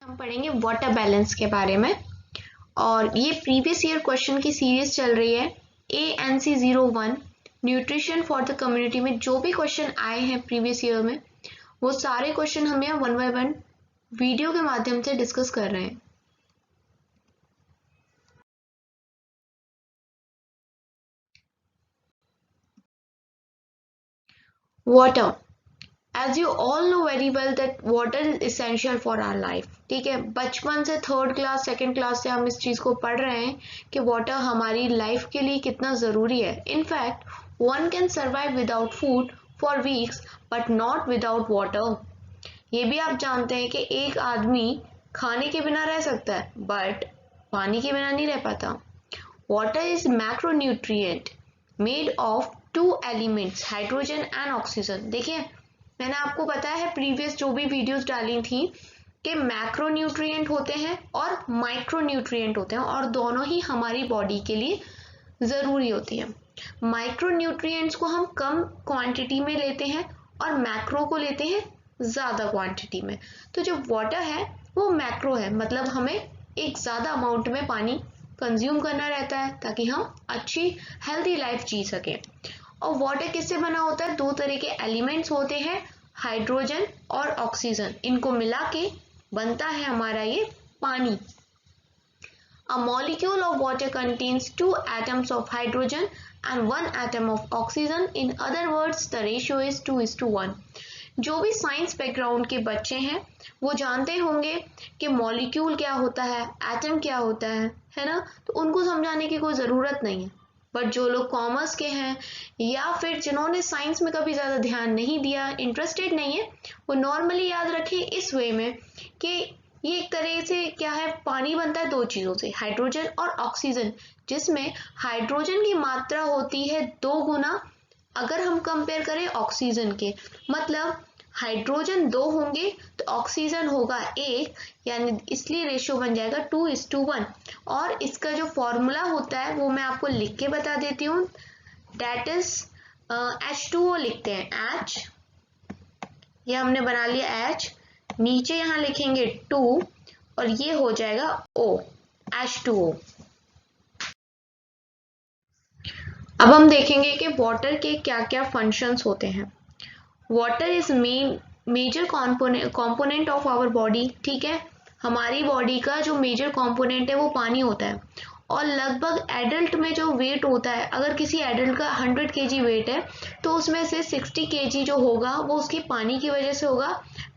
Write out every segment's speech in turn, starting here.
हम पढ़ेंगे water balance के बारे में और ये प्रीवियस ईयर क्वेश्चन की सीरीज चल रही है ANC01 nutrition for the community में जो भी क्वेश्चन आए हैं प्रीवियस ईयर में वो सारे क्वेश्चन हम यहाँ 1 बाय 1 वीडियो के माध्यम से डिस्कस कर रहे हैं। Water, as you all know very well that water is essential for our life. ठीक है, बचपन से थर्ड क्लास सेकेंड क्लास से हम इस चीज को पढ़ रहे हैं कि वाटर हमारी लाइफ के लिए कितना जरूरी है। In fact one can survive without food for weeks but not without water. ये भी आप जानते हैं कि एक आदमी खाने के बिना रह सकता है बट पानी के बिना नहीं रह पाता। Water is macronutrient made of 2 elements hydrogen and oxygen. देखिए, मैंने आपको बताया है प्रीवियस जो भी वीडियोस डाली थी कि मैक्रोन्यूट्रिएंट होते हैं और माइक्रोन्यूट्रिएंट होते हैं और दोनों ही हमारी बॉडी के लिए ज़रूरी होती है। माइक्रोन्यूट्रिएंट्स को हम कम क्वांटिटी में लेते हैं और मैक्रो को लेते हैं ज़्यादा क्वांटिटी में। तो जो वाटर है वो मैक्रो है, मतलब हमें एक ज़्यादा अमाउंट में पानी कंज्यूम करना रहता है ताकि हम अच्छी हेल्दी लाइफ जी सकें। और वाटर किससे बना होता है? 2 तरह के एलिमेंट्स होते हैं, हाइड्रोजन और ऑक्सीजन। इनको मिला के बनता है हमारा ये पानी। A molecule of water contains 2 atoms of hydrogen and 1 atom of oxygen. In other words, the ratio is 2:1. जो भी साइंस बैकग्राउंड के बच्चे हैं वो जानते होंगे कि मॉलिक्यूल क्या होता है, एटम क्या होता है ना? तो उनको समझाने की कोई ज़रूरत नहीं है। बट जो लोग कॉमर्स के हैं या फिर जिन्होंने साइंस में कभी ज़्यादा ध्यान नहीं दिया, इंटरेस्टेड नहीं है, वो नॉर्मली याद रखें इस वे में कि ये एक तरह से क्या है, पानी बनता है 2 चीज़ों से, हाइड्रोजन और ऑक्सीजन, जिसमें हाइड्रोजन की मात्रा होती है 2 गुना अगर हम कंपेयर करें ऑक्सीजन के। मतलब हाइड्रोजन 2 होंगे तो ऑक्सीजन होगा 1, यानी इसलिए रेशियो बन जाएगा 2:1। और इसका जो फॉर्मूला होता है वो मैं आपको लिख के बता देती हूँ। डेट इज H2O लिखते हैं, H, ये हमने बना लिया H, नीचे यहाँ लिखेंगे 2 और ये हो जाएगा O, H2O। अब हम देखेंगे कि वाटर के क्या क्या फंक्शंस होते हैं। Water is major component of our body. ठीक है, हमारी बॉडी का जो मेजर कॉम्पोनेंट है वो पानी होता है। और लगभग एडल्ट में जो वेट होता है, अगर किसी एडल्ट का 100 kg वेट है तो उसमें से 60 kg जो होगा वो उसके पानी की वजह से होगा।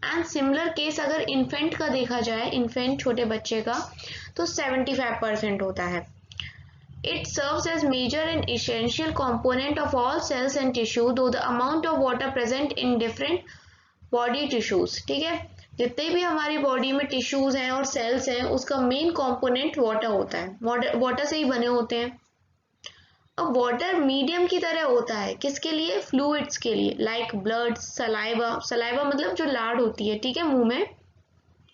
एंड सिमिलर केस अगर इन्फेंट का देखा जाए, इन्फेंट छोटे बच्चे का, तो 75% होता है। It serves as major and essential component of all cells and tissue, though the amount of water present in different body tissues. ठीक है, जितने भी हमारी बॉडी में टिश्यूज हैं और सेल्स हैं उसका मेन कंपोनेंट वाटर होता है, वाटर से ही बने होते हैं। अब वाटर मीडियम की तरह होता है किसके लिए? फ्लूइड्स के लिए, लाइक ब्लड, सलाइवा, सलाइवा मतलब जो लाड होती है, ठीक है, मुंह में,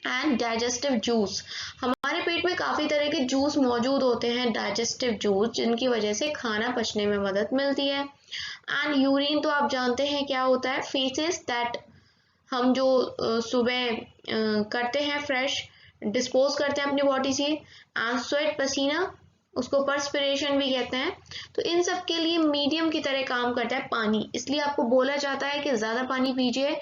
एंड डाइजेस्टिव जूस। हमारे पेट में काफ़ी तरह के जूस मौजूद होते हैं, डाइजेस्टिव जूस, जिनकी वजह से खाना पचने में मदद मिलती है। एंड यूरिन तो आप जानते हैं क्या होता है, फेसेस दैट हम जो सुबह करते हैं, फ्रेश डिस्पोज करते हैं अपनी बॉडी से। एंड स्वेट, पसीना, उसको पर्सपिरेशन भी कहते हैं। तो इन सब के लिए मीडियम की तरह काम करता है पानी, इसलिए आपको बोला जाता है कि ज़्यादा पानी पीजिए।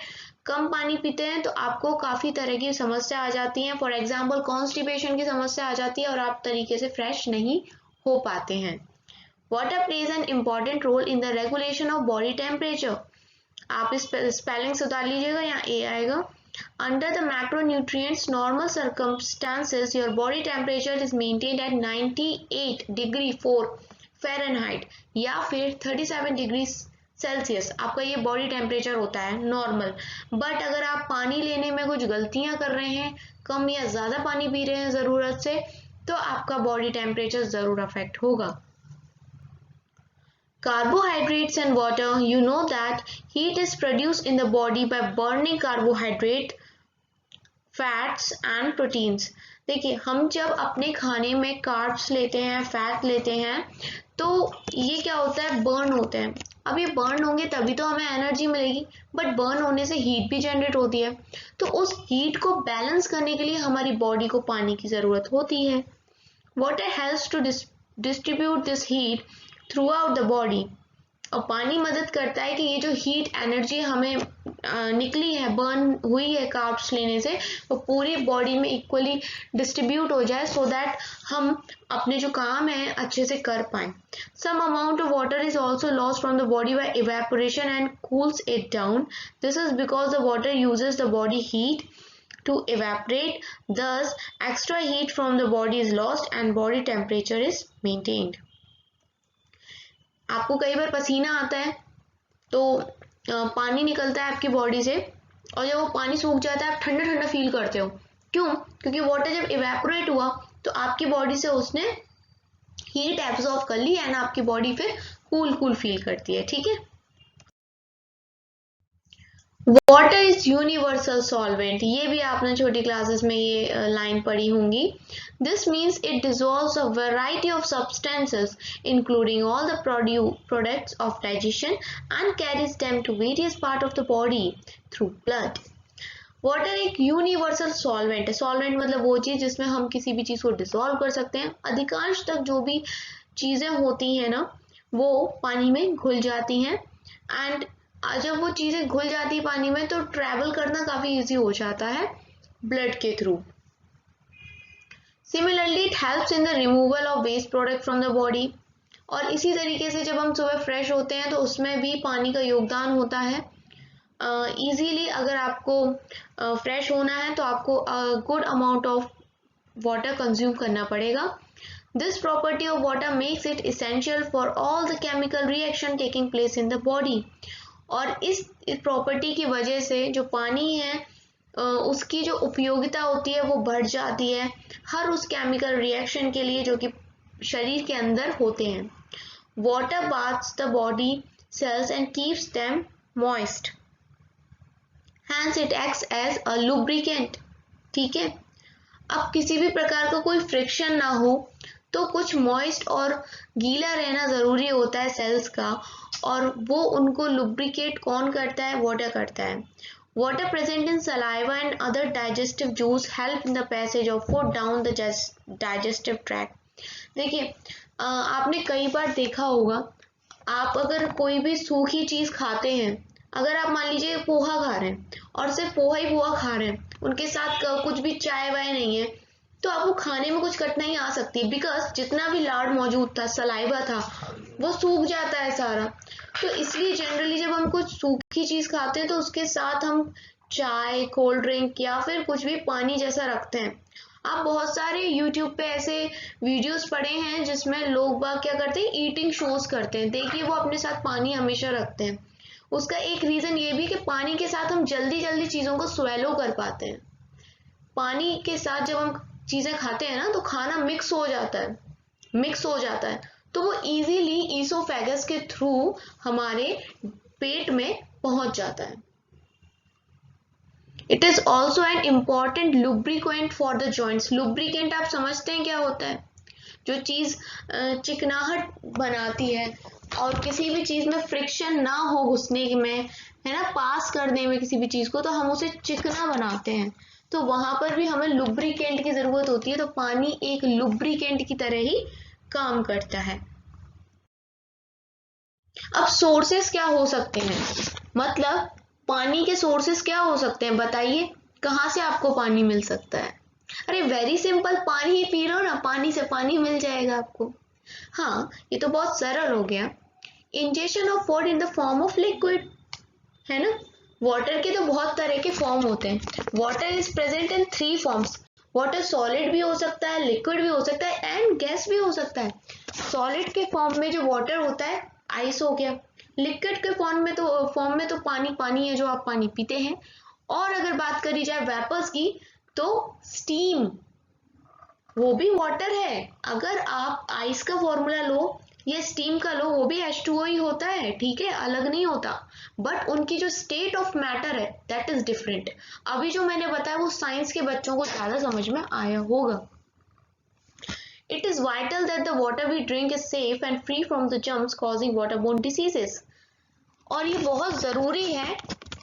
कम पानी पीते हैं तो आपको काफ़ी तरह की समस्या आ जाती हैं, फॉर एग्जांपल कॉन्स्टिपेशन की समस्या आ जाती है और आप तरीके से फ्रेश नहीं हो पाते हैं। Water plays an important role in the regulation of body temperature. आप इस स्पेलिंग सुधार लीजिएगा, यहाँ ए आएगा। Under the macronutrients normal circumstances your body temperature is maintained at 98 degree 4 Fahrenheit या फिर 37 डिग्री सेल्सियस आपका ये बॉडी टेम्परेचर होता है नॉर्मल। बट अगर आप पानी लेने में कुछ गलतियां कर रहे हैं, कम या ज़्यादा पानी पी रहे हैं ज़रूरत से, तो आपका बॉडी टेम्परेचर ज़रूर अफेक्ट होगा। Carbohydrates and water, you know that heat is produced in the body by burning carbohydrate, fats and proteins. देखिए, हम जब अपने खाने में कार्ब्स लेते हैं, फैट लेते हैं, तो ये क्या होता है, बर्न होते हैं। अब ये बर्न होंगे तभी तो हमें एनर्जी मिलेगी, बट बर्न होने से हीट भी जनरेट होती है, तो उस हीट को बैलेंस करने के लिए हमारी बॉडी को पानी की ज़रूरत होती है। Water helps to distribute this heat throughout the body, और पानी मदद करता है कि ये जो हीट एनर्जी हमें निकली है, बर्न हुई है कार्ब्स लेने से, वो पूरी बॉडी में इक्वली डिस्ट्रीब्यूट हो जाए, सो दैट हम अपने जो काम है अच्छे से कर पाएं। Some amount of water is also lost from the body by evaporation and cools it down. This is because the water uses the body heat to evaporate, thus extra heat from the body is lost and body temperature is maintained. आपको कई बार पसीना आता है तो पानी निकलता है आपकी बॉडी से, और जब वो पानी सूख जाता है आप ठंडा ठंडा फील करते हो। क्यों? क्योंकि वाटर जब इवेपोरेट हुआ तो आपकी बॉडी से उसने हीट एब्जॉर्ब कर ली एंड आपकी बॉडी फिर कूल कूल फील करती है। ठीक है, वाटर इज यूनिवर्सल सॉल्वेंट, ये भी आपने छोटी क्लासेस में ये लाइन पढ़ी होंगी। This means it dissolves a variety of substances including all the products of digestion and carries them to various part of the body through blood. वाटर एक यूनिवर्सल सॉल्वेंट है। सॉल्वेंट मतलब वो चीज़ जिसमें हम किसी भी चीज़ को डिसॉल्व कर सकते हैं। अधिकांश तक जो भी चीज़ें होती हैं ना, वो पानी में घुल जाती हैं, एंड जब वो चीज़ें घुल जाती है पानी में तो ट्रैवल करना काफ़ी इजी हो जाता है ब्लड के through. Similarly it helps in the removal of waste product from the body, और इसी तरीके से जब हम सुबह फ्रेश होते हैं तो उसमें भी पानी का योगदान होता है। इजीली अगर आपको फ्रेश होना है तो आपको good amount of water consume करना पड़ेगा। This property of water makes it essential for all the chemical reaction taking place in the body, और इस प्रॉपर्टी की वजह से जो पानी है उसकी जो उपयोगिता होती है वो बढ़ जाती है हर उस केमिकल रिएक्शन के लिए जो कि शरीर के अंदर होते हैं। Water baths the body cells and keeps them moist, hence it acts as a lubricant. ठीक है, अब किसी भी प्रकार का कोई फ्रिक्शन ना हो तो कुछ मॉइस्ट और गीला रहना ज़रूरी होता है सेल्स का, और वो उनको लुब्रिकेट कौन करता है? वाटर करता है। Water present in saliva and other digestive juice help in the passage of food down the digestive tract. देखिए, आपने कई बार देखा होगा, आप अगर कोई भी सूखी चीज़ खाते हैं, अगर आप मान लीजिए पोहा खा रहे हैं और सिर्फ पोहा ही पोहा खा रहे हैं, उनके साथ कुछ भी चाय वाय नहीं है, तो आपको खाने में कुछ कठिनाई आ सकती है, बिकॉज जितना भी लार्ड मौजूद था, सलाइवा था, वो सूख जाता है सारा। तो इसलिए जनरली जब हम कुछ सूखी चीज़ खाते हैं तो उसके साथ हम चाय, कोल्ड ड्रिंक या फिर कुछ भी पानी जैसा रखते हैं। आप बहुत सारे YouTube पे ऐसे वीडियोस पड़े हैं जिसमें लोग बाग क्या करते हैं, ईटिंग शोज करते हैं। देखिए, वो अपने साथ पानी हमेशा रखते हैं। उसका एक रीज़न ये भी कि पानी के साथ हम जल्दी जल्दी चीज़ों को स्वेलो कर पाते हैं। पानी के साथ जब हम चीज़ें खाते हैं ना तो खाना मिक्स हो जाता है, तो वो इजीली ईसोफेगस के थ्रू हमारे पेट में पहुंच जाता है। It is also an important lubricant for the joints. Lubricant आप समझते हैं क्या होता है? जो चीज़ चिकनाहट बनाती है और किसी भी चीज़ में फ्रिक्शन ना हो घुसने में, है ना, पास करने में किसी भी चीज़ को, तो हम उसे चिकना बनाते हैं। तो वहां पर भी हमें लुब्रिकेंट की ज़रूरत होती है। तो पानी एक लुब्रिकेंट की तरह ही काम करता है। अब सोर्सेस क्या हो सकते हैं, मतलब पानी के सोर्सेस क्या हो सकते हैं, बताइए कहाँ से आपको पानी मिल सकता है? अरे वेरी सिंपल, पानी ही पी लो ना, पानी से पानी मिल जाएगा आपको। हाँ, ये तो बहुत सरल हो गया। Injection of food in the form of liquid, है ना। वाटर के तो बहुत तरह के फॉर्म होते हैं। Water is present in 3 forms. Water solid भी हो सकता है, लिक्विड भी हो सकता है एंड गैस भी हो सकता है। सॉलिड के फॉर्म में जो वाटर होता है, आइस हो गया। लिक्विड के फॉर्म में तो पानी पानी है, जो आप पानी पीते हैं। और अगर बात करी जाए वेपर्स की, तो स्टीम वो भी वाटर है। अगर आप आइस का फॉर्मूला लो या स्टीम का लो, वो भी H2O ही होता है, ठीक है, अलग नहीं होता। बट उनकी जो स्टेट ऑफ मैटर है दैट इज डिफरेंट। अभी जो मैंने बताया वो साइंस के बच्चों को ज्यादा समझ में आया होगा। It is vital that the water we drink is safe and free from the germs causing waterborne diseases. और ये बहुत ज़रूरी है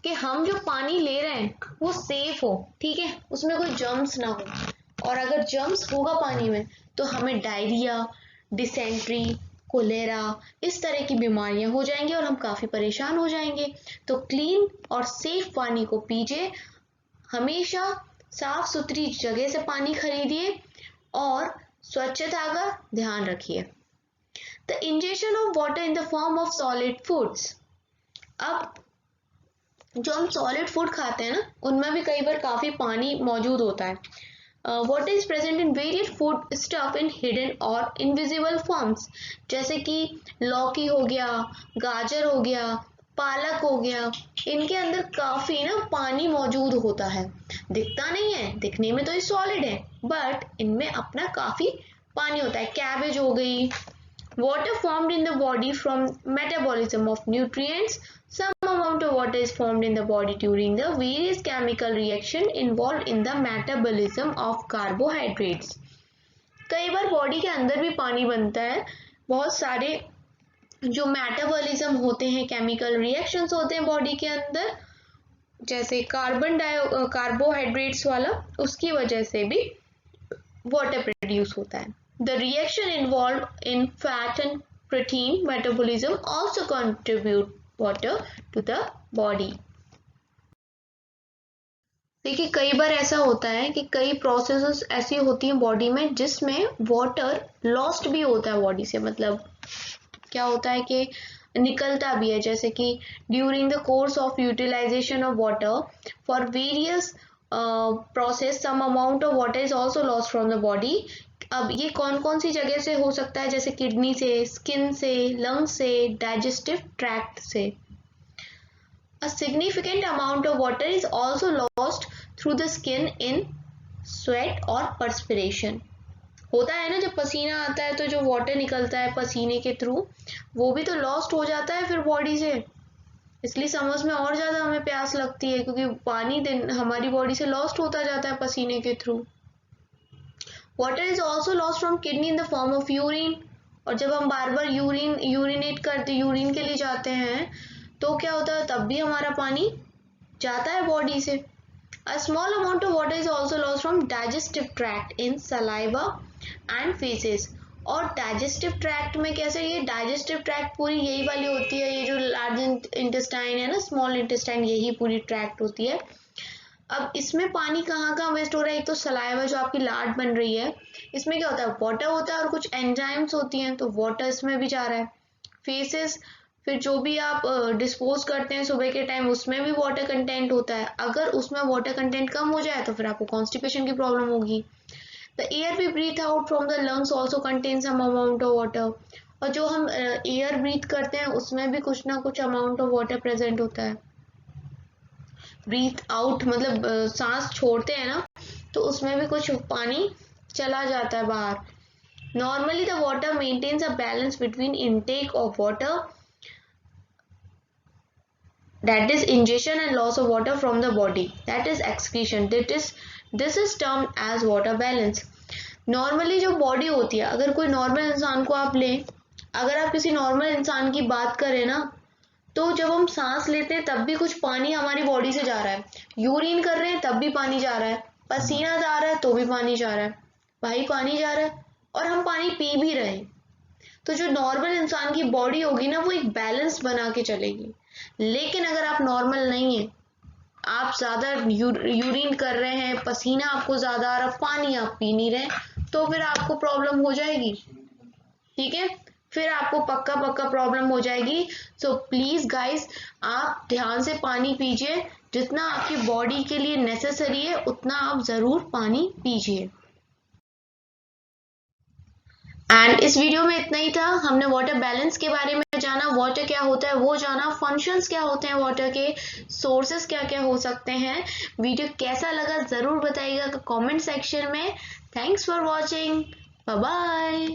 कि हम जो पानी ले रहे हैं वो सेफ हो, ठीक है, उसमें कोई जर्म्स ना हो। और अगर जर्म्स होगा पानी में तो हमें डायरिया, डिसेंट्री, कोलेरा इस तरह की बीमारियां हो जाएंगी और हम काफ़ी परेशान हो जाएंगे। तो क्लीन और सेफ पानी को पीजिए, हमेशा साफ सुथरी जगह से पानी खरीदिए और स्वच्छता का ध्यान रखिए। The injection of water in the form of solid foods. अब जो हम सॉलिड फूड खाते हैं ना, उनमें भी कई बार काफ़ी पानी मौजूद होता है। Water is present in various food stuff in hidden और इनविजिबल फॉर्म्स, जैसे कि लौकी हो गया, गाजर हो गया, पालक हो गया, इनके अंदर काफ़ी ना पानी मौजूद होता है। दिखता नहीं है, दिखने में तो ये सॉलिड है, बट इनमें अपना काफ़ी पानी होता है। कैबेज हो गई। Water formed in the body from metabolism of nutrients. Some amount of water is formed in the body during the various chemical reaction involved in the metabolism of carbohydrates. कई बार body के अंदर भी पानी बनता है। बहुत सारे जो मेटाबॉलिज्म होते हैं, केमिकल रिएक्शंस होते हैं बॉडी के अंदर, जैसे कार्बोहाइड्रेट्स वाला, उसकी वजह से भी वाटर प्रोड्यूस होता है। The reaction involved in fat and protein metabolism also contribute water to the body. देखिए कई बार ऐसा होता है कि कई प्रोसेसेस ऐसी होती हैं बॉडी में जिसमें वाटर लॉस्ट भी होता है बॉडी से। मतलब क्या होता है कि निकलता भी है, जैसे कि during the course of utilisation of water for various process some amount of water is also lost from the body. अब ये कौन कौन सी जगह से हो सकता है, जैसे किडनी से, स्किन से, लंग से, डाइजेस्टिव ट्रैक्ट से। A significant amount of water is also lost through the skin in sweat और perspiration. होता है ना, जब पसीना आता है तो जो वाटर निकलता है पसीने के थ्रू, वो भी तो लॉस्ट हो जाता है फिर बॉडी से। इसलिए समर्स में और ज़्यादा हमें प्यास लगती है, क्योंकि पानी हमारी बॉडी से लॉस्ट होता जाता है पसीने के through. Water is also lost from kidney in the form of urine. और जब हम बार बार यूरिनेट करते, यूरिन के लिए जाते हैं, तो क्या होता है, तब भी हमारा पानी जाता है बॉडी से। A small amount of water is also lost from digestive tract in saliva and feces. और डाइजेस्टिव ट्रैक्ट में कैसे, ये डाइजेस्टिव ट्रैक्ट पूरी यही वाली होती है, ये जो लार्ज इंटेस्टाइन है ना, स्मॉल इंटेस्टाइन, यही पूरी ट्रैक्ट होती है। अब इसमें पानी कहाँ कहाँ वेस्ट हो रहा है, एक तो सलाइवा जो आपकी लाट बन रही है, इसमें क्या होता है, वाटर होता है और कुछ एंजाइम्स होती हैं, तो वाटर इसमें भी जा रहा है। फेसेस, फिर जो भी आप डिस्पोज करते हैं सुबह के टाइम, उसमें भी वाटर कंटेंट होता है। अगर उसमें वाटर कंटेंट कम हो जाए तो फिर आपको कॉन्स्टिपेशन की प्रॉब्लम होगी। The air we breathe out from the lungs also contain some amount of water. और जो हम एयर ब्रीथ करते हैं उसमें भी कुछ ना कुछ अमाउंट ऑफ वाटर प्रेजेंट होता है। ब्रीथ आउट मतलब सांस छोड़ते हैं ना, तो उसमें भी कुछ पानी चला जाता है बाहर। Normally the water maintains a balance between intake of water, that is ingestion, and loss of water from the body, that is excretion. This is termed as water balance. Normally जो बॉडी होती है, अगर कोई normal इंसान को आप लें, अगर आप किसी नॉर्मल इंसान की बात करें ना, तो जब हम सांस लेते हैं तब भी कुछ पानी हमारी बॉडी से जा रहा है, यूरिन कर रहे हैं तब भी पानी जा रहा है, पसीना जा रहा है तो भी पानी जा रहा है, भाई पानी जा रहा है, और हम पानी पी भी रहे हैं। तो जो नॉर्मल इंसान की बॉडी होगी ना, वो एक बैलेंस बना के चलेगी। लेकिन अगर आप नॉर्मल नहीं है, आप ज़्यादा यूरिन कर रहे हैं, पसीना आपको ज़्यादा आ रहा, पानी आप पी नहीं रहे, तो फिर आपको प्रॉब्लम हो जाएगी, ठीक है, फिर आपको पक्का प्रॉब्लम हो जाएगी। सो प्लीज़ गाइस, आप ध्यान से पानी पीजिए, जितना आपकी बॉडी के लिए नेसेसरी है उतना आप ज़रूर पानी पीजिए। एंड इस वीडियो में इतना ही था। हमने वाटर बैलेंस के बारे में जाना, वाटर क्या होता है वो जाना, फंक्शंस क्या होते हैं वाटर के, सोर्सेस क्या क्या हो सकते हैं। वीडियो कैसा लगा ज़रूर बताइएगा कमेंट सेक्शन में। Thanks for watching, bye bye.